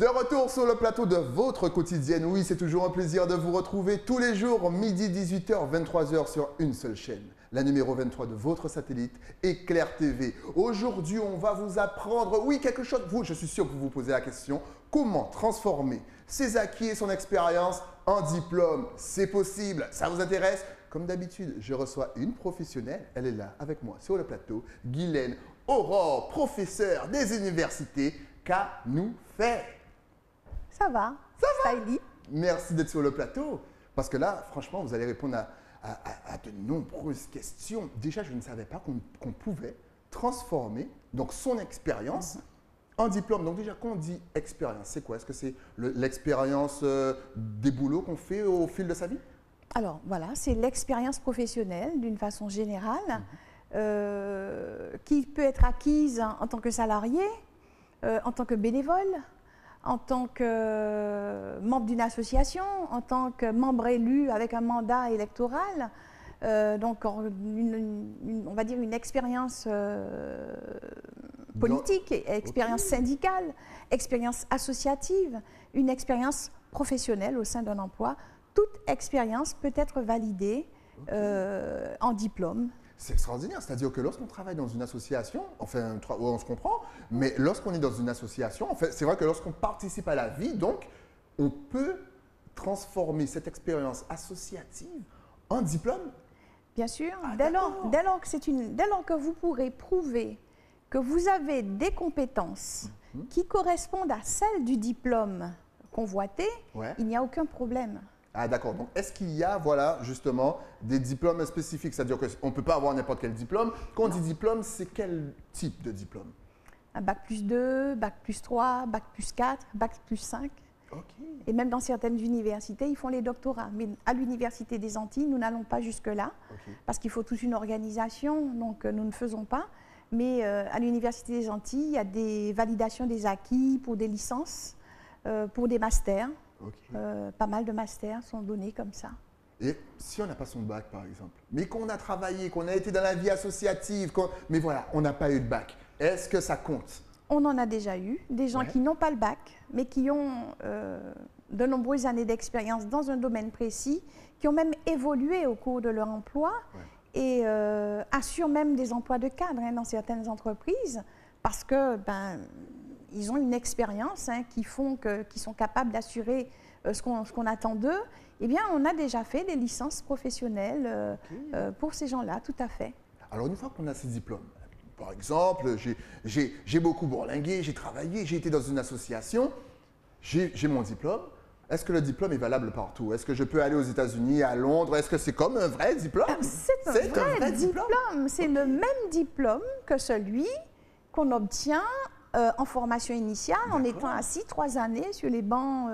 De retour sur le plateau de votre quotidienne. Oui, c'est toujours un plaisir de vous retrouver tous les jours, midi 18h, 23h sur une seule chaîne. La numéro 23 de votre satellite, Éclair TV. Aujourd'hui, on va vous apprendre, oui, quelque chose. Vous, je suis sûr que vous vous posez la question, comment transformer ses acquis et son expérience en diplôme? C'est possible, ça vous intéresse? Comme d'habitude, je reçois une professionnelle. Elle est là avec moi sur le plateau, Guylaine Aurore, professeure des universités. Qu'a nous fait? Ça va, Stylie. Merci d'être sur le plateau. Parce que là, franchement, vous allez répondre à de nombreuses questions. Déjà, je ne savais pas qu'on pouvait transformer donc, son expérience en diplôme. Donc déjà, quand on dit expérience, c'est quoi? Est-ce que c'est l'expérience des boulots qu'on fait au fil de sa vie? Alors voilà, c'est l'expérience professionnelle d'une façon générale qui peut être acquise en tant que salarié, en tant que bénévole, en tant que membre d'une association, en tant que membre élu avec un mandat électoral. Donc, on va dire une expérience politique, expérience syndicale, expérience associative, une expérience professionnelle au sein d'un emploi. Toute expérience peut être validée en diplôme. C'est extraordinaire, c'est-à-dire que lorsqu'on travaille dans une association, enfin, on se comprend, mais lorsqu'on est dans une association, en fait, c'est vrai que lorsqu'on participe à la vie, donc, on peut transformer cette expérience associative en diplôme? Bien sûr, dès lors que vous pourrez prouver que vous avez des compétences qui correspondent à celles du diplôme convoité, il n'y a aucun problème. Ah d'accord, donc est-ce qu'il y a, voilà, justement, des diplômes spécifiques? C'est-à-dire qu'on ne peut pas avoir n'importe quel diplôme. Quand on dit diplôme, c'est quel type de diplôme? Un bac plus 2, bac plus 3, bac plus 4, bac plus 5. Okay. Et même dans certaines universités, ils font les doctorats. Mais à l'Université des Antilles, nous n'allons pas jusque-là, parce qu'il faut toute une organisation, donc nous ne faisons pas. Mais à l'Université des Antilles, il y a des validations des acquis pour des licences, pour des masters. Pas mal de masters sont donnés comme ça. Et si on n'a pas son bac, par exemple, mais qu'on a travaillé, qu'on a été dans la vie associative, mais voilà, on n'a pas eu de bac, est-ce que ça compte? On en a déjà eu, des gens qui n'ont pas le bac, mais qui ont de nombreuses années d'expérience dans un domaine précis, qui ont même évolué au cours de leur emploi et assurent même des emplois de cadre dans certaines entreprises, parce que ils ont une expérience qui font qu'ils sont capables d'assurer ce qu'on attend d'eux. Eh bien, on a déjà fait des licences professionnelles pour ces gens-là, tout à fait. Alors, une fois qu'on a ces diplômes, par exemple, j'ai beaucoup bourlingué, j'ai travaillé, j'ai été dans une association, j'ai mon diplôme. Est-ce que le diplôme est valable partout? Est-ce que je peux aller aux États-Unis, à Londres? Est-ce que c'est comme un vrai diplôme? C'est un vrai diplôme. C'est le même diplôme que celui qu'on obtient en formation initiale, en étant assis 3 années sur les bancs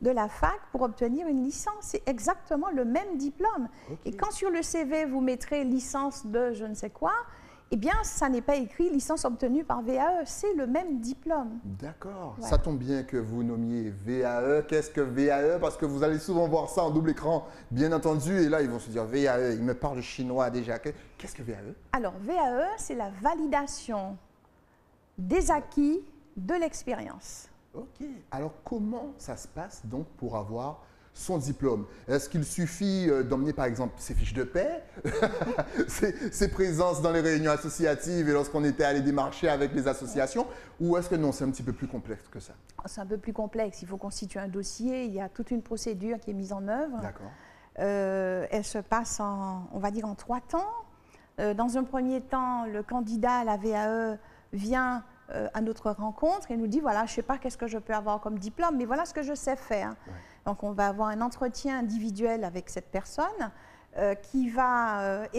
de la fac pour obtenir une licence. C'est exactement le même diplôme. Et quand sur le CV, vous mettrez licence de je ne sais quoi, eh bien, ça n'est pas écrit licence obtenue par VAE, c'est le même diplôme. D'accord. Voilà. Ça tombe bien que vous nommiez VAE. Qu'est-ce que VAE? Parce que vous allez souvent voir ça en double écran, bien entendu, et là, ils vont se dire VAE, ils me parlent chinois déjà. Qu'est-ce que VAE? Alors, VAE, c'est la validation des acquis de l'expérience. Ok. Alors, comment ça se passe donc pour avoir son diplôme? Est-ce qu'il suffit d'emmener par exemple ses fiches de paie, ses présences dans les réunions associatives et lorsqu'on était allé démarcher avec les associations, ou est-ce que non, c'est un petit peu plus complexe que ça? C'est un peu plus complexe. Il faut constituer un dossier, il y a toute une procédure qui est mise en œuvre. D'accord. Elle se passe on va dire en 3 temps. Dans un premier temps, le candidat à la VAE vient à notre rencontre et nous dit voilà, je ne sais pas qu'est-ce que je peux avoir comme diplôme, mais voilà ce que je sais faire. Donc on va avoir un entretien individuel avec cette personne et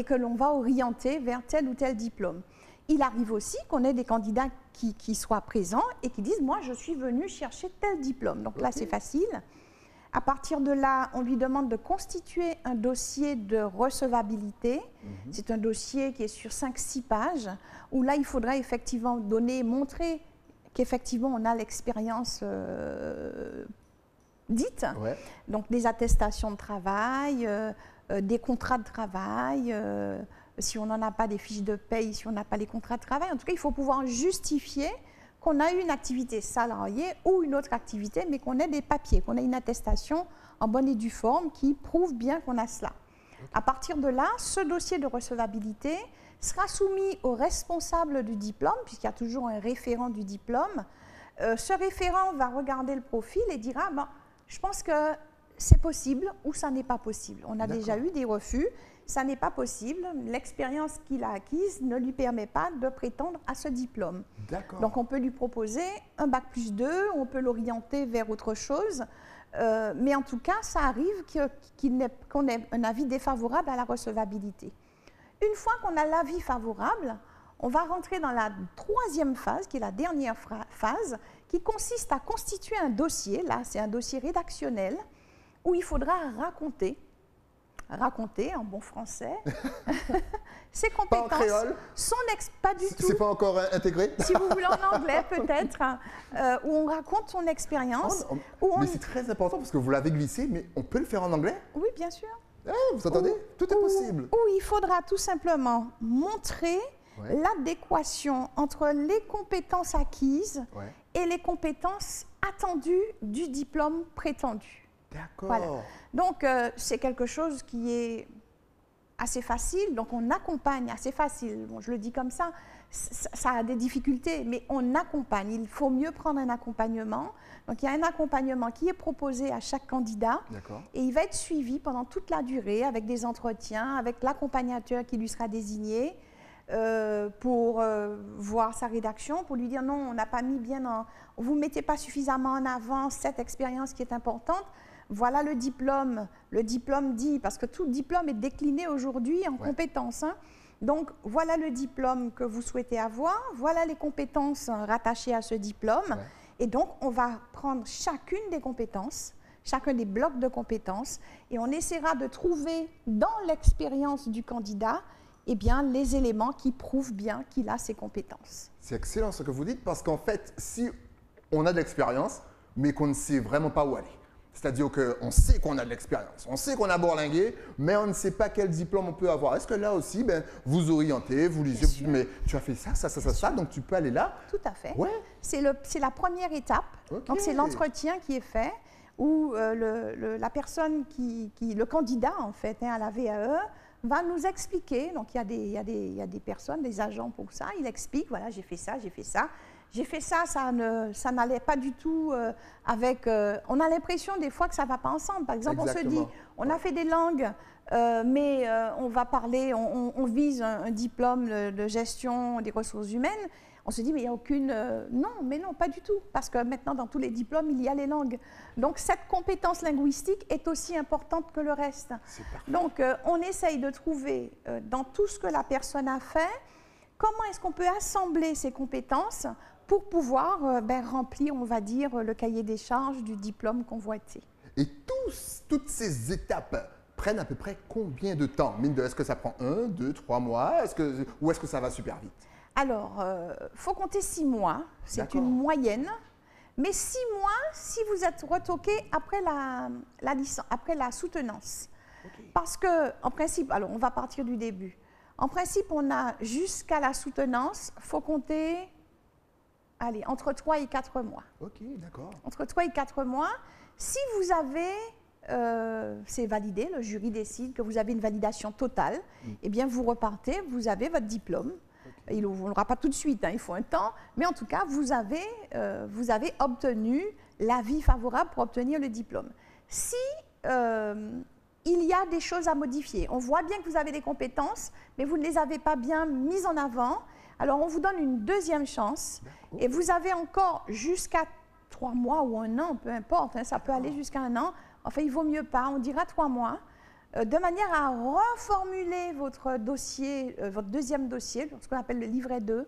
que l'on va orienter vers tel ou tel diplôme. Il arrive aussi qu'on ait des candidats qui soient présents et qui disent moi je suis venu chercher tel diplôme. Donc là c'est facile. À partir de là, on lui demande de constituer un dossier de recevabilité. C'est un dossier qui est sur 5-6 pages, où là, il faudra effectivement montrer qu'effectivement, on a l'expérience dite. Donc, des attestations de travail, des contrats de travail, si on n'en a pas des fiches de paye, si on n'a pas les contrats de travail. En tout cas, il faut pouvoir justifier qu'on a eu une activité salariée ou une autre activité, mais qu'on ait des papiers, qu'on ait une attestation en bonne et due forme qui prouve bien qu'on a cela. À partir de là, ce dossier de recevabilité sera soumis au responsable du diplôme, puisqu'il y a toujours un référent du diplôme. Ce référent va regarder le profil et dira bon, je pense que c'est possible ou ça n'est pas possible. On a déjà eu des refus, ça n'est pas possible. L'expérience qu'il a acquise ne lui permet pas de prétendre à ce diplôme. Donc on peut lui proposer un bac+2, on peut l'orienter vers autre chose. Mais en tout cas, ça arrive qu'on ait un avis défavorable à la recevabilité. Une fois qu'on a l'avis favorable, on va rentrer dans la troisième phase, qui est la dernière phase, qui consiste à constituer un dossier. Là, c'est un dossier rédactionnel où il faudra raconter en bon français, ses compétences. Pas en créole? Pas du tout. C'est pas encore intégré? Si vous voulez en anglais, peut-être, où on raconte son expérience. Mais c'est très important parce que vous l'avez glissé, mais on peut le faire en anglais? Oui, bien sûr. Vous entendez? Tout est possible. Où il faudra tout simplement montrer l'adéquation entre les compétences acquises et les compétences attendues du diplôme prétendu. D'accord. Voilà. Donc, c'est quelque chose qui est assez facile, donc on accompagne, assez facile, bon, je le dis comme ça, ça a des difficultés, mais on accompagne, il faut mieux prendre un accompagnement. Donc il y a un accompagnement qui est proposé à chaque candidat et il va être suivi pendant toute la durée avec des entretiens, avec l'accompagnateur qui lui sera désigné pour voir sa rédaction, pour lui dire non, on n'a pas mis bien en... Vous ne mettez pas suffisamment en avant cette expérience qui est importante. Voilà le diplôme. Le diplôme dit, parce que tout diplôme est décliné aujourd'hui en compétences. Hein. Donc, voilà le diplôme que vous souhaitez avoir, voilà les compétences rattachées à ce diplôme. Et donc, on va prendre chacune des compétences, chacun des blocs de compétences, et on essaiera de trouver dans l'expérience du candidat les éléments qui prouvent bien qu'il a ces compétences. C'est excellent ce que vous dites, parce qu'en fait, si on a de l'expérience, mais qu'on ne sait vraiment pas où aller, c'est-à-dire qu'on sait qu'on a de l'expérience, on sait qu'on a bourlingué, mais on ne sait pas quel diplôme on peut avoir. Est-ce que là aussi, vous orientez, vous lisez, mais tu as fait ça, donc tu peux aller là? Tout à fait. C'est la première étape. Donc c'est l'entretien qui est fait, où la personne le candidat en fait à la VAE va nous expliquer. Donc il y a des personnes, des agents pour ça. Il explique, voilà, j'ai fait ça, j'ai fait ça. J'ai fait ça, ça n'allait pas du tout avec... on a l'impression des fois que ça ne va pas ensemble. Par exemple, on se dit, on a fait des langues, mais on va parler, on vise un diplôme de gestion des ressources humaines. On se dit, mais il n'y a aucune... non, mais non, pas du tout. Parce que maintenant, dans tous les diplômes, il y a les langues. Donc, cette compétence linguistique est aussi importante que le reste. Donc, on essaye de trouver dans tout ce que la personne a fait, comment est-ce qu'on peut assembler ces compétences pour pouvoir remplir, on va dire, le cahier des charges du diplôme convoité. Et toutes ces étapes prennent à peu près combien de temps? Mine de, est-ce que ça prend 1, 2, 3 mois? Ou est-ce que ça va super vite? Alors, il faut compter 6 mois. C'est une moyenne. Mais 6 mois si vous êtes retoqué après après la soutenance. Parce qu'en principe, alors on va partir du début. En principe, on a jusqu'à la soutenance, il faut compter, allez, entre 3 et 4 mois. Ok, d'accord. Entre 3 et 4 mois. Si vous avez, c'est validé, le jury décide que vous avez une validation totale, eh bien vous repartez, vous avez votre diplôme. Il ne l'aura pas tout de suite, hein, il faut un temps, mais en tout cas, vous avez obtenu l'avis favorable pour obtenir le diplôme. Si il y a des choses à modifier, on voit bien que vous avez des compétences, mais vous ne les avez pas bien mises en avant, alors on vous donne une deuxième chance, et vous avez encore jusqu'à 3 mois ou 1 an, peu importe, hein, ça peut aller jusqu'à 1 an, enfin il vaut mieux pas, on dira 3 mois, de manière à reformuler votre dossier, votre deuxième dossier, ce qu'on appelle le livret 2,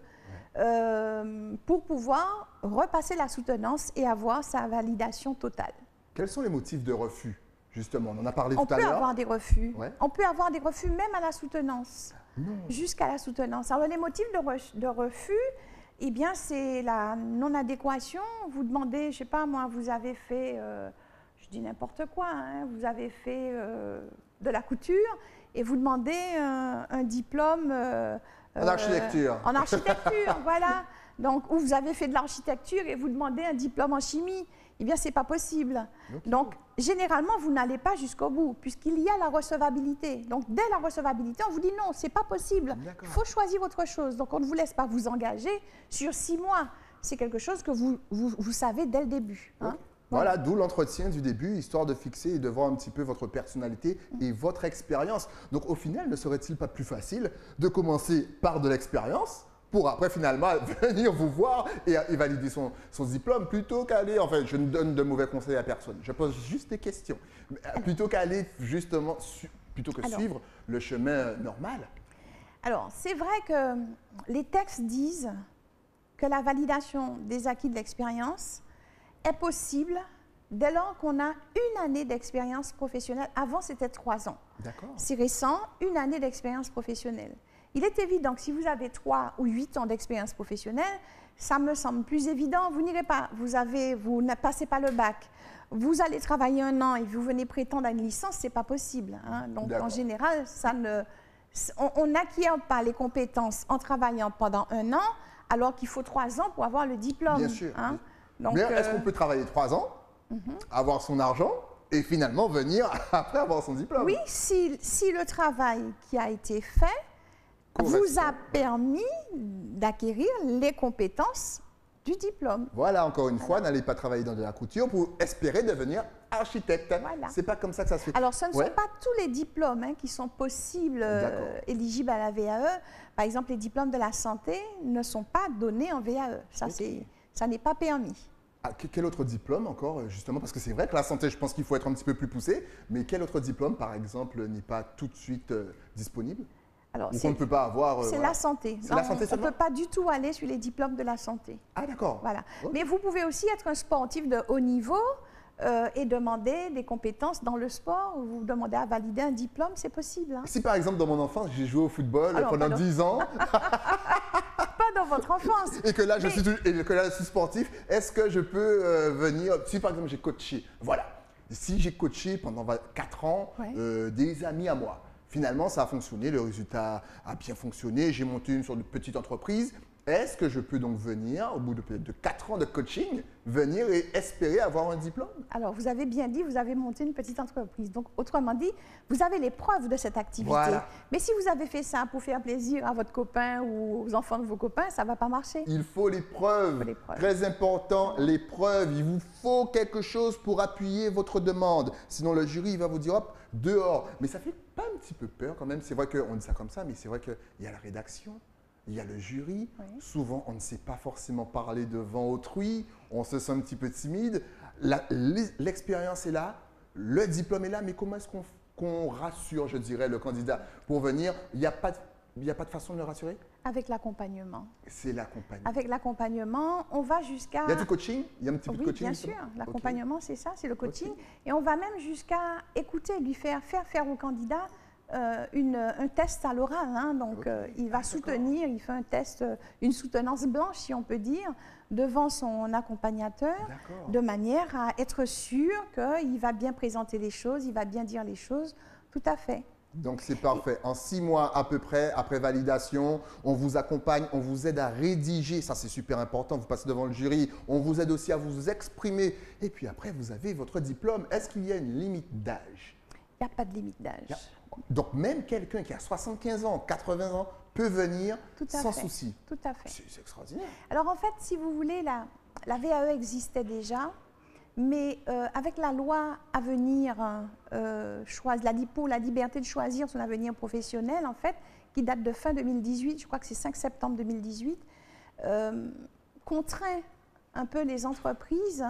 pour pouvoir repasser la soutenance et avoir sa validation totale. Quels sont les motifs de refus, justement? On en a parlé tout à l'heure. On peut avoir des refus. On peut avoir des refus même à la soutenance, jusqu'à la soutenance. Alors les motifs de refus, eh bien c'est la non-adéquation. Vous demandez, je ne sais pas moi, vous avez fait, je dis n'importe quoi, hein, vous avez fait de la couture et vous demandez un diplôme en architecture. En architecture, voilà. Donc, ou vous avez fait de l'architecture et vous demandez un diplôme en chimie. Eh bien, ce n'est pas possible. Okay. Donc, généralement, vous n'allez pas jusqu'au bout, puisqu'il y a la recevabilité. Donc, dès la recevabilité, on vous dit non, ce n'est pas possible. Il faut choisir autre chose. Donc, on ne vous laisse pas vous engager sur 6 mois. C'est quelque chose que vous savez dès le début. Hein. Okay. Voilà, d'où l'entretien du début, histoire de fixer et de voir un petit peu votre personnalité et votre expérience. Donc, au final, ne serait-il pas plus facile de commencer par de l'expérience pour après finalement venir vous voir et valider son diplôme plutôt qu'aller, enfin je ne donne de mauvais conseils à personne, je pose juste des questions, plutôt qu'aller justement, suivre le chemin normal. Alors c'est vrai que les textes disent que la validation des acquis de l'expérience est possible dès lors qu'on a une année d'expérience professionnelle. Avant c'était 3 ans. D'accord. C'est récent, une année d'expérience professionnelle. Il est évident que si vous avez 3 ou 8 ans d'expérience professionnelle, ça me semble plus évident. Vous n'irez pas, vous ne passez pas le bac, vous allez travailler 1 an et vous venez prétendre à une licence, ce n'est pas possible. Hein. Donc en général, on n'acquiert pas les compétences en travaillant pendant 1 an, alors qu'il faut 3 ans pour avoir le diplôme. Bien sûr. Hein. Donc, est-ce qu'on peut travailler 3 ans, avoir son argent et finalement venir après avoir son diplôme? Oui, si le travail qui a été fait vous a permis d'acquérir les compétences du diplôme. Voilà, encore une fois, n'allez pas travailler dans de la couture pour espérer devenir architecte. Voilà. C'est pas comme ça que ça se fait. Alors, ce ne sont pas tous les diplômes qui sont possibles, éligibles à la VAE. Par exemple, les diplômes de la santé ne sont pas donnés en VAE. Ça n'est pas permis. Ah, quel autre diplôme encore, justement? Parce que c'est vrai que la santé, je pense qu'il faut être un petit peu plus poussé. Mais quel autre diplôme, par exemple, n'est pas tout de suite disponible? Alors, on ne peut pas avoir. C'est la santé. C'est la santé on ne peut pas du tout aller sur les diplômes de la santé. Ah, d'accord. Voilà. Okay. Mais vous pouvez aussi être un sportif de haut niveau et demander des compétences dans le sport. Vous demandez à valider un diplôme, c'est possible. Hein. Si par exemple, dans mon enfance, j'ai joué au football pendant 10 ans. Pas dans votre enfance. Et que là, je suis sportif, est-ce que je peux venir. Si par exemple, j'ai coaché, voilà. Si j'ai coaché pendant 4 ans des amis à moi. Finalement, ça a fonctionné, le résultat a bien fonctionné, j'ai monté une sorte de petite entreprise. Est-ce que je peux donc venir, au bout de 4 ans de coaching, venir et espérer avoir un diplôme? Alors, vous avez bien dit, vous avez monté une petite entreprise. Donc, autrement dit, vous avez les preuves de cette activité. Voilà. Mais si vous avez fait ça pour faire plaisir à votre copain ou aux enfants de vos copains, ça ne va pas marcher. Il faut les preuves. Très important, les preuves. Il vous faut quelque chose pour appuyer votre demande. Sinon, le jury il va vous dire, hop, dehors. Mais ça fait pas un petit peu peur quand même. C'est vrai qu'on dit ça comme ça, mais c'est vrai qu'il y a la rédaction. Il y a le jury. Oui. Souvent, on ne sait pas forcément parler devant autrui. On se sent un petit peu timide. L'expérience est là. Le diplôme est là. Mais comment est-ce qu'on rassure, je dirais, le candidat pour venir? Il n'y a pas de façon de le rassurer? Avec l'accompagnement. C'est l'accompagnement. Avec l'accompagnement, on va jusqu'à… Il y a du coaching? Il y a un petit peu de coaching? Oui, bien sûr. L'accompagnement, c'est ça, c'est le coaching. Et on va même jusqu'à écouter, lui faire au candidat un test à l'oral. Hein. Donc, il va soutenir, il fait un test, une soutenance blanche, si on peut dire, devant son accompagnateur, de manière à être sûr qu'il va bien présenter les choses, il va bien dire les choses. Tout à fait. Donc, c'est parfait. En 6 mois à peu près, après validation, on vous accompagne, on vous aide à rédiger. Ça, c'est super important. Vous passez devant le jury. On vous aide aussi à vous exprimer. Et puis après, vous avez votre diplôme. Est-ce qu'il y a une limite d'âge? Il n'y a pas de limite d'âge. Donc, même quelqu'un qui a 75 ans, 80 ans, peut venir sans souci. Tout à fait. C'est extraordinaire. Alors, en fait, si vous voulez, la VAE existait déjà, mais avec la loi à venir, pour la liberté de choisir son avenir professionnel, en fait, qui date de fin 2018, je crois que c'est 5 septembre 2018, contraint un peu les entreprises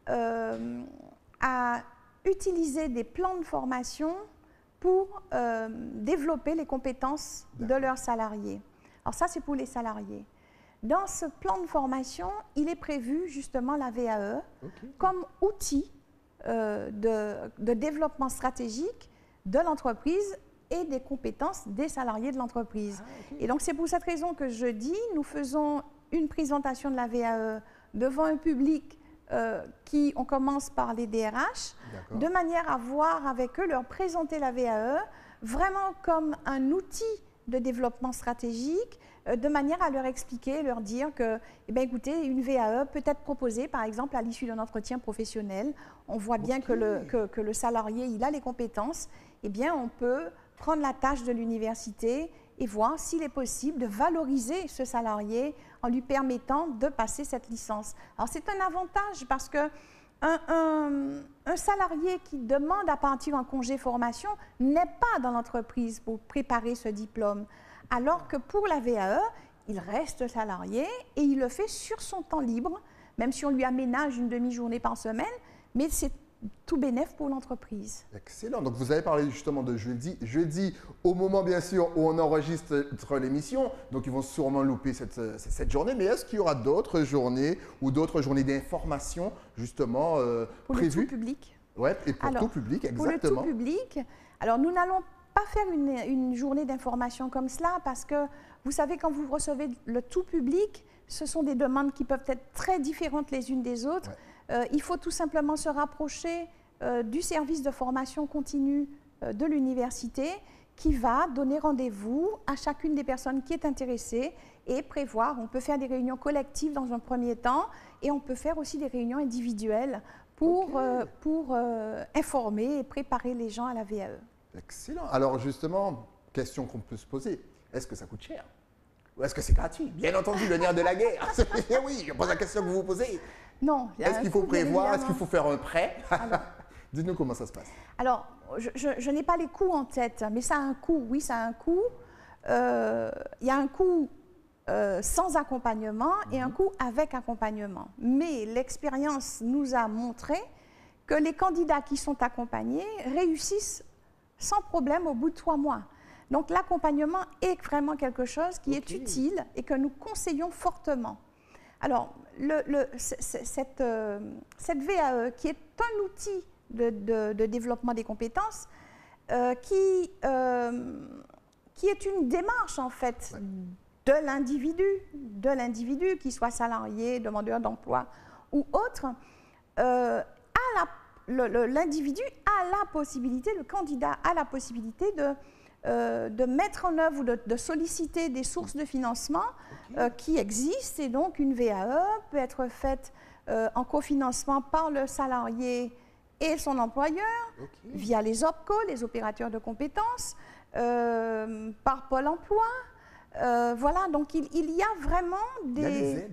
à utiliser des plans de formation pour développer les compétences de leurs salariés. Alors ça, c'est pour les salariés. Dans ce plan de formation, il est prévu justement la VAE comme outil de développement stratégique de l'entreprise et des compétences des salariés de l'entreprise. Et donc, c'est pour cette raison que je dis, nous faisons une présentation de la VAE devant un public on commence par les DRH, de manière à voir avec eux, leur présenter la VAE vraiment comme un outil de développement stratégique, de manière à leur expliquer, leur dire que, eh bien, écoutez, une VAE peut être proposée, par exemple, à l'issue d'un entretien professionnel. On voit bien que le salarié, il a les compétences. Eh bien, on peut prendre la tâche de l'université et voir s'il est possible de valoriser ce salarié en lui permettant de passer cette licence. Alors, c'est un avantage parce que un salarié qui demande à partir en congé formation n'est pas dans l'entreprise pour préparer ce diplôme. Alors que pour la VAE, il reste salarié et il le fait sur son temps libre, même si on lui aménage une demi-journée par semaine, mais c'est tout bénef pour l'entreprise. Excellent. Donc, vous avez parlé justement de jeudi. Jeudi, au moment, bien sûr, où on enregistre l'émission. Donc, ils vont sûrement louper cette journée. Mais est-ce qu'il y aura d'autres journées ou d'autres journées d'information, justement, pour prévues? le tout public. Oui, et pour tout public, exactement. Pour le tout public, alors nous n'allons pas faire une journée d'information comme cela parce que, vous savez, quand vous recevez le tout public, ce sont des demandes qui peuvent être très différentes les unes des autres. Ouais. Il faut tout simplement se rapprocher du service de formation continue de l'université qui va donner rendez-vous à chacune des personnes qui est intéressée et prévoir. On peut faire des réunions collectives dans un premier temps et on peut faire aussi des réunions individuelles pour informer et préparer les gens à la VAE. Excellent. Alors justement, question qu'on peut se poser, est-ce que ça coûte cher? Ou est-ce que c'est gratuit? Bien entendu, le nerf de la guerre. Oui, je pose la question que vous vous posez. Non. Est-ce qu'il faut prévoir? Est-ce qu'il faut faire un prêt? Dites-nous comment ça se passe. Alors, je n'ai pas les coûts en tête, mais ça a un coût. Oui, ça a un coût. Il y a un coût sans accompagnement et un coût avec accompagnement. Mais l'expérience nous a montré que les candidats qui sont accompagnés réussissent sans problème au bout de 3 mois. Donc, l'accompagnement est vraiment quelque chose qui est utile et que nous conseillons fortement. Alors, cette VAE, qui est un outil de développement des compétences, qui est une démarche, en fait, de l'individu, qu'il soit salarié, demandeur d'emploi ou autre, l'individu a la possibilité, le candidat a la possibilité de mettre en œuvre ou de solliciter des sources de financement qui existent. Et donc, une VAE peut être faite en cofinancement par le salarié et son employeur, via les OPCO, les opérateurs de compétences, par Pôle emploi. Voilà, donc il y a vraiment des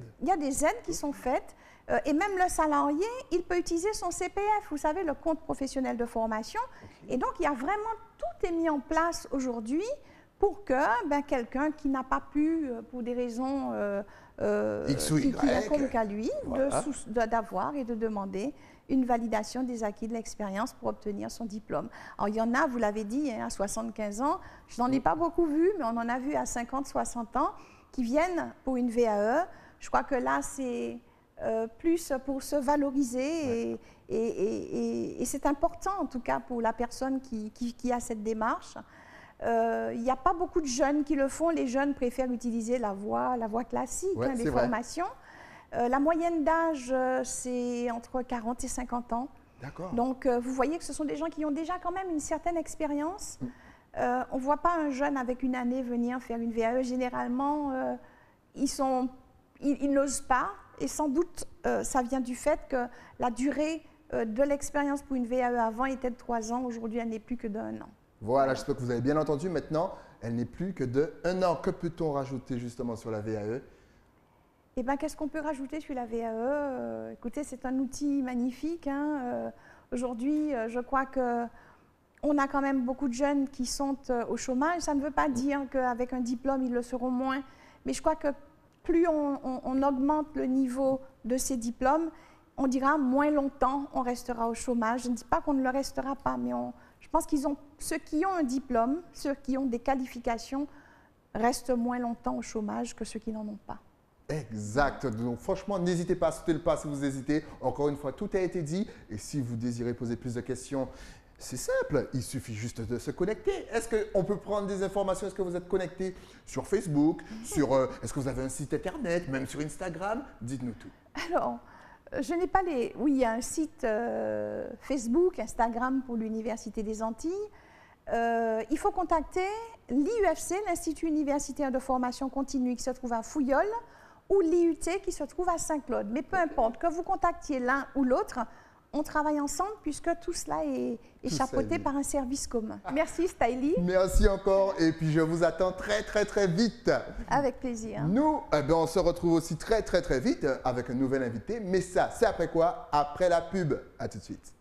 aides qui sont faites. Et même le salarié, il peut utiliser son CPF, vous savez, le compte professionnel de formation. Et donc, il y a vraiment, tout est mis en place aujourd'hui pour que quelqu'un qui n'a pas pu, pour des raisons qui incombent qu'à lui, d'avoir et de demander une validation des acquis de l'expérience pour obtenir son diplôme. Alors, il y en a, vous l'avez dit, à 75 ans, je n'en ai pas beaucoup vu, mais on en a vu à 50, 60 ans, qui viennent pour une VAE. Je crois que là, c'est plus pour se valoriser et c'est important, en tout cas, pour la personne qui a cette démarche. Il n'y a pas beaucoup de jeunes qui le font. Les jeunes préfèrent utiliser la voie classique, les formations. La moyenne d'âge, c'est entre 40 et 50 ans. D'accord. Donc, vous voyez que ce sont des gens qui ont déjà quand même une certaine expérience. On ne voit pas un jeune avec une année venir faire une VAE. Généralement, ils n'osent pas. Et sans doute, ça vient du fait que la durée de l'expérience pour une VAE avant était de 3 ans. Aujourd'hui, elle n'est plus que d'1 an. Voilà, j'espère que vous avez bien entendu. Maintenant, elle n'est plus que de 1 an. Que peut-on rajouter justement sur la VAE? Eh bien, qu'est-ce qu'on peut rajouter sur la VAE? Écoutez, c'est un outil magnifique. Aujourd'hui, je crois qu'on a quand même beaucoup de jeunes qui sont au chômage. Ça ne veut pas dire qu'avec un diplôme, ils le seront moins. Mais je crois que plus on augmente le niveau de ces diplômes, on dira moins longtemps on restera au chômage. Je ne dis pas qu'on ne le restera pas, mais je pense ceux qui ont un diplôme, ceux qui ont des qualifications, restent moins longtemps au chômage que ceux qui n'en ont pas. Exact. Donc franchement, n'hésitez pas à sauter le pas si vous hésitez. Encore une fois, tout a été dit. Et si vous désirez poser plus de questions, c'est simple, il suffit juste de se connecter. Est-ce qu'on peut prendre des informations? Est-ce que vous êtes connecté sur Facebook? Est-ce que vous avez un site internet, même sur Instagram? Dites-nous tout. Alors, je n'ai pas Oui, il y a un site Facebook, Instagram pour l'Université des Antilles. il faut contacter l'IUFC, l'Institut universitaire de formation continue qui se trouve à Fouilleul, ou l'IUT qui se trouve à Saint-Claude. Mais peu importe, que vous contactiez l'un ou l'autre, on travaille ensemble puisque tout cela est chapeauté par un service commun. Merci Stylie. Merci encore et puis je vous attends très vite. Avec plaisir. Nous, on se retrouve aussi très vite avec un nouvel invité. Mais ça, c'est après quoi? Après la pub. À tout de suite.